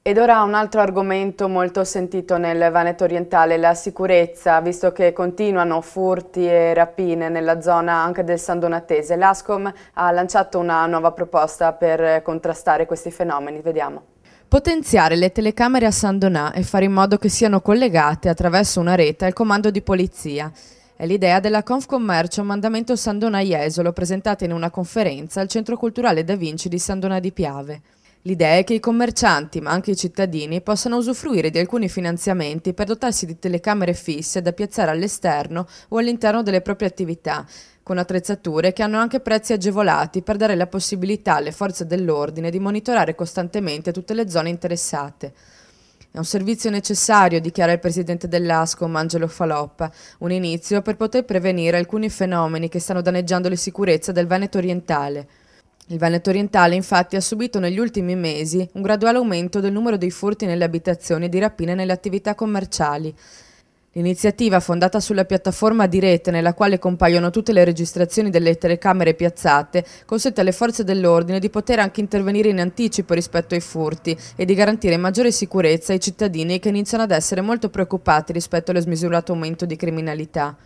Ed ora un altro argomento molto sentito nel Veneto orientale, la sicurezza, visto che continuano furti e rapine nella zona anche del San Donatese. L'Ascom ha lanciato una nuova proposta per contrastare questi fenomeni, vediamo. Potenziare le telecamere a San Donà e fare in modo che siano collegate attraverso una rete al comando di polizia. È l'idea della Confcommercio Mandamento San Donà Jesolo, presentata in una conferenza al Centro Culturale Da Vinci di San Donà di Piave. L'idea è che i commercianti, ma anche i cittadini, possano usufruire di alcuni finanziamenti per dotarsi di telecamere fisse da piazzare all'esterno o all'interno delle proprie attività, con attrezzature che hanno anche prezzi agevolati per dare la possibilità alle forze dell'ordine di monitorare costantemente tutte le zone interessate. È un servizio necessario, dichiara il presidente dell'Ascom, Angelo Faloppa, un inizio per poter prevenire alcuni fenomeni che stanno danneggiando la sicurezza del Veneto orientale. Il Veneto orientale infatti ha subito negli ultimi mesi un graduale aumento del numero dei furti nelle abitazioni e di rapine nelle attività commerciali. L'iniziativa, fondata sulla piattaforma di rete nella quale compaiono tutte le registrazioni delle telecamere piazzate, consente alle forze dell'ordine di poter anche intervenire in anticipo rispetto ai furti e di garantire maggiore sicurezza ai cittadini che iniziano ad essere molto preoccupati rispetto allo smisurato aumento di criminalità.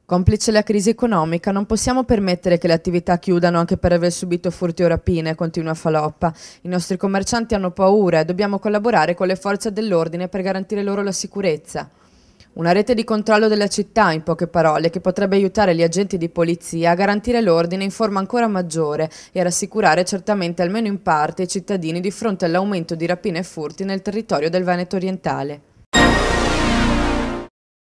Complice la crisi economica, non possiamo permettere che le attività chiudano anche per aver subito furti o rapine, continua Faloppa. I nostri commercianti hanno paura e dobbiamo collaborare con le forze dell'ordine per garantire loro la sicurezza. Una rete di controllo della città, in poche parole, che potrebbe aiutare gli agenti di polizia a garantire l'ordine in forma ancora maggiore e a rassicurare certamente almeno in parte i cittadini di fronte all'aumento di rapine e furti nel territorio del Veneto orientale.